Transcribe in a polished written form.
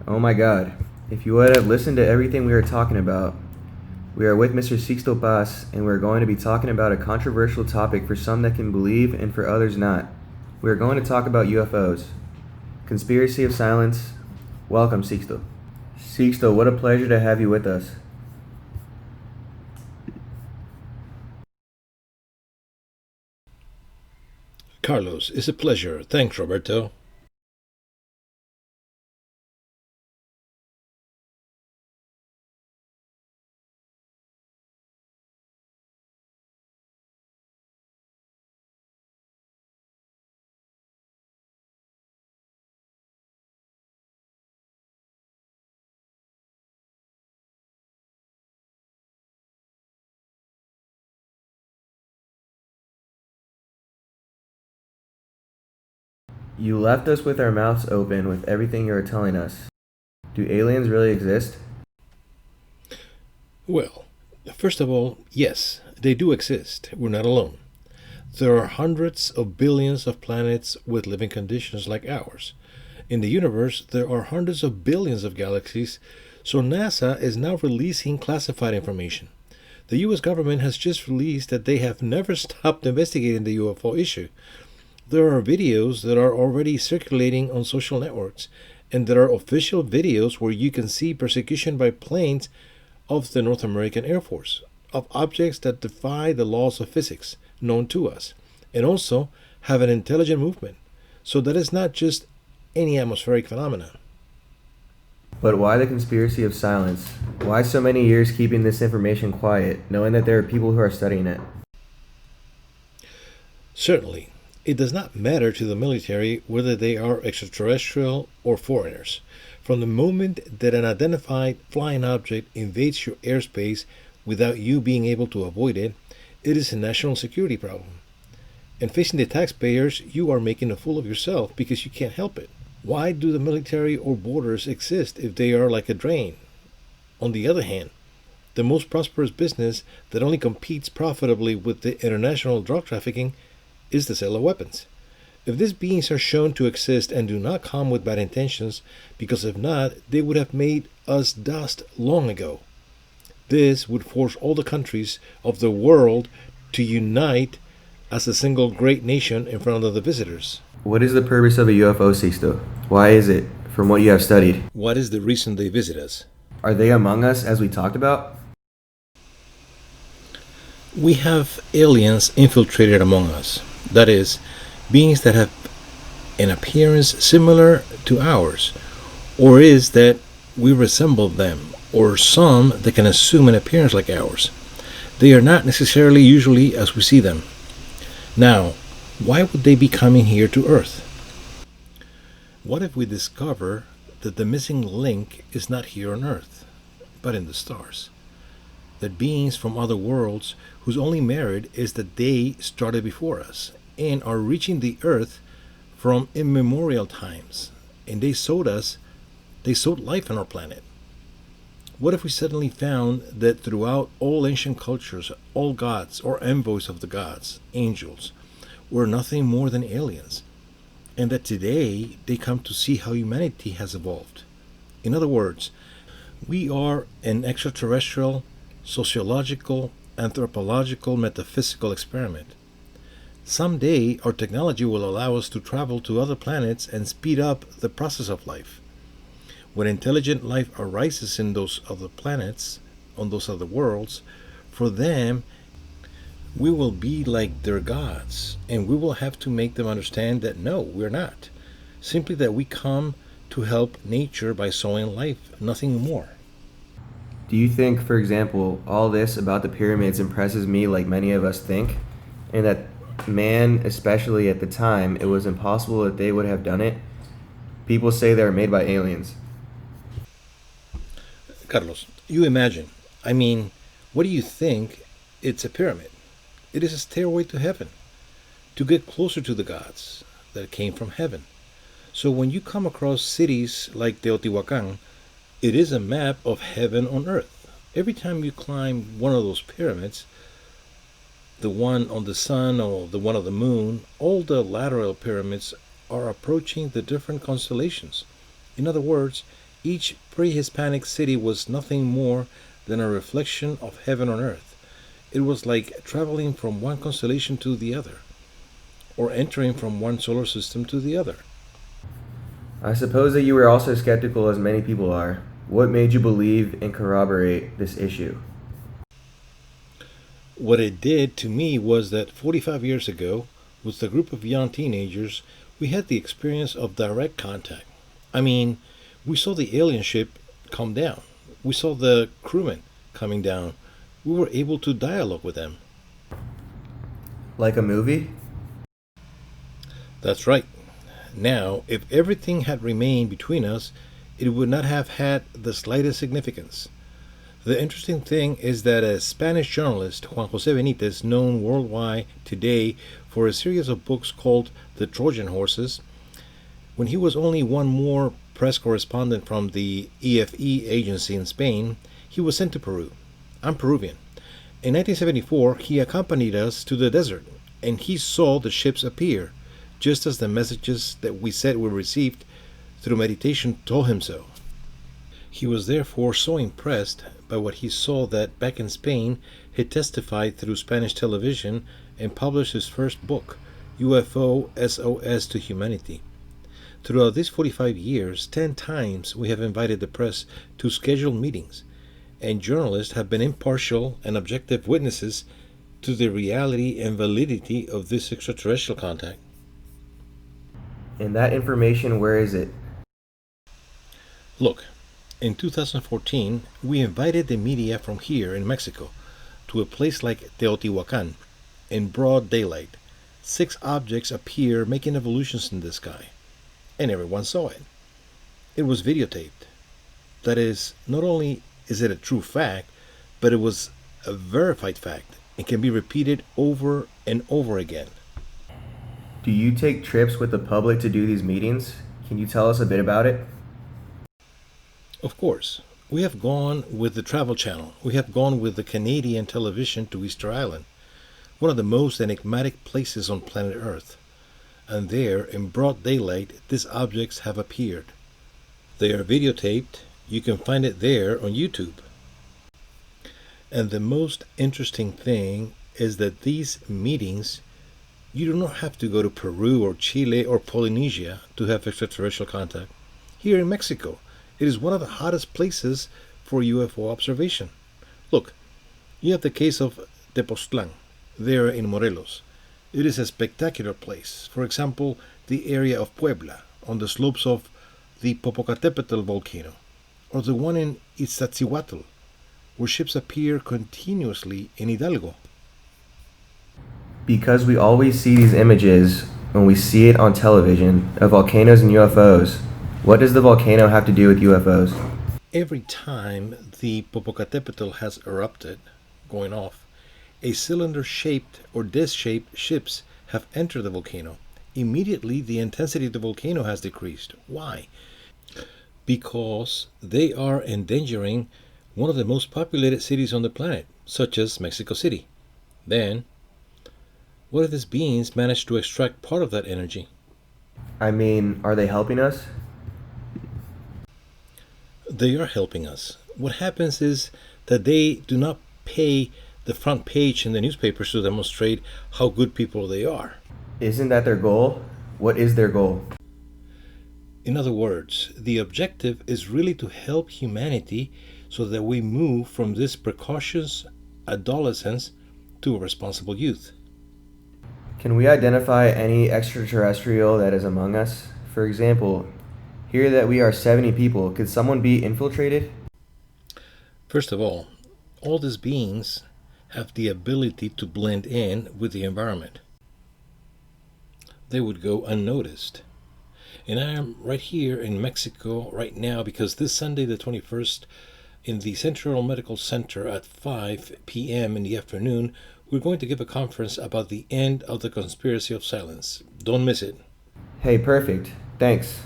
Oh my God. If you would have listened to everything we were talking about, we are with Mr. Sixto Paz, and we're going to be talking about a controversial topic for some that can believe and for others not. We are going to talk about UFOs. Conspiracy of silence. Welcome, Sixto. Sixto, what a pleasure to have you with us. Carlos, it's a pleasure. Thanks, Roberto. You left us with our mouths open with everything you are telling us. Do aliens really exist? Well, first of all, yes, they do exist. We're not alone. There are hundreds of billions of planets with living conditions like ours. In the universe, there are hundreds of billions of galaxies, so NASA is now releasing classified information. The US government has just released that they have never stopped investigating the UFO issue. There are videos that are already circulating on social networks, and there are official videos where you can see persecution by planes of the North American Air Force of objects that defy the laws of physics known to us, and also have an intelligent movement. So that is not just any atmospheric phenomenon. But why the conspiracy of silence? Why so many years keeping this information quiet, knowing that there are people who are studying it? Certainly, it does not matter to the military whether they are extraterrestrial or foreigners. From the moment that an identified flying object invades your airspace without you being able to avoid it, it is a national security problem. And facing the taxpayers, you are making a fool of yourself because you can't help it. Why do the military or borders exist if they are like a drain? On the other hand, the most prosperous business that only competes profitably with the international drug trafficking is the sale of weapons. If these beings are shown to exist and do not come with bad intentions, because if not, they would have made us dust long ago. This would force all the countries of the world to unite as a single great nation in front of the visitors. What is the purpose of a UFO, Sixto? Why is it, from what you have studied? What is the reason they visit us? Are they among us as we talked about? We have aliens infiltrated among us. That is, beings that have an appearance similar to ours, or is that we resemble them, or some that can assume an appearance like ours. They are not necessarily usually as we see them. Now, why would they be coming here to Earth? What if we discover that the missing link is not here on Earth, but in the stars? That beings from other worlds whose only merit is that they started before us and are reaching the Earth from immemorial times, and they sowed life on our planet. What if we suddenly found that throughout all ancient cultures, all gods or envoys of the gods, angels, were nothing more than aliens, and that today they come to see how humanity has evolved? In other words, we are an extraterrestrial, sociological, anthropological, metaphysical experiment. Someday our technology will allow us to travel to other planets and speed up the process of life. When intelligent life arises in those other planets, on those other worlds, for them, we will be like their gods, and we will have to make them understand that no, we're not. Simply that we come to help nature by sowing life, nothing more. Do you think, for example, all this about the pyramids impresses me like many of us think? And that man, especially at the time, it was impossible that they would have done it? People say they were made by aliens. Carlos, you imagine. I mean, what do you think? It's a pyramid. It is a stairway to heaven, to get closer to the gods that came from heaven. So when you come across cities like Teotihuacan, it is a map of heaven on earth. Every time you climb one of those pyramids, the one on the sun or the one on the moon, all the lateral pyramids are approaching the different constellations. In other words, Each pre-Hispanic city was nothing more than a reflection of heaven on earth. It was like traveling from one constellation to the other, or entering from one solar system to the other. I suppose that you were also skeptical, as many people are. What made you believe and corroborate this issue? What it did to me was that 45 years ago, with a group of young teenagers, we had the experience of direct contact. I mean, we saw the alien ship come down. We saw the crewmen coming down. We were able to dialogue with them. Like a movie? That's right. Now, if everything had remained between us, it would not have had the slightest significance. The interesting thing is that a Spanish journalist, Juan Jose Benitez, known worldwide today for a series of books called The Trojan Horses, when he was only one more press correspondent from the EFE agency in Spain, he was sent to Peru. I'm Peruvian. In 1974, he accompanied us to the desert, and he saw the ships appear, just as the messages that we said we received through meditation told him so. He was therefore so impressed by what he saw that back in Spain he testified through Spanish television and published his first book, UFO SOS to Humanity. Throughout these 45 years, 10 times we have invited the press to scheduled meetings, and journalists have been impartial and objective witnesses to the reality and validity of this extraterrestrial contact. And that information, where is it? Look, in 2014, we invited the media from here in Mexico to a place like Teotihuacan in broad daylight. 6 objects appear making evolutions in the sky, and everyone saw it. It was videotaped. That is, not only is it a true fact, but it was a verified fact and can be repeated over and over again. Do you take trips with the public to do these meetings? Can you tell us a bit about it? Of course, we have gone with the Travel Channel. We have gone with the Canadian television to Easter Island, one of the most enigmatic places on planet Earth. And there, in broad daylight, these objects have appeared. They are videotaped. You can find it there on YouTube. And the most interesting thing is that these meetings, you do not have to go to Peru or Chile or Polynesia to have extraterrestrial contact. Here in Mexico, it is one of the hottest places for UFO observation. Look, you have the case of Tepoztlan, there in Morelos. It is a spectacular place. For example, the area of Puebla, on the slopes of the Popocatépetl volcano, or the one in Iztaccíhuatl, where ships appear continuously in Hidalgo. Because we always see these images when we see it on television of volcanoes and UFOs. What does the volcano have to do with UFOs? Every time the Popocatépetl has erupted, going off, a cylinder-shaped or disc-shaped ships have entered the volcano. Immediately, the intensity of the volcano has decreased. Why? Because they are endangering one of the most populated cities on the planet, such as Mexico City. Then, what if these beings manage to extract part of that energy? I mean, are they helping us? They are helping us. What happens is that they do not pay the front page in the newspapers to demonstrate how good people they are. Isn't that their goal? What is their goal? In other words, the objective is really to help humanity so that we move from this precocious adolescence to a responsible youth. Can we identify any extraterrestrial that is among us? For example, here that we are 70 people, could someone be infiltrated? First of all these beings have the ability to blend in with the environment. They would go unnoticed. And I am right here in Mexico right now because this Sunday the 21st in the Central Medical Center at 5 p.m. in the afternoon, we're going to give a conference about the end of the conspiracy of silence. Don't miss it. Hey, perfect. Thanks.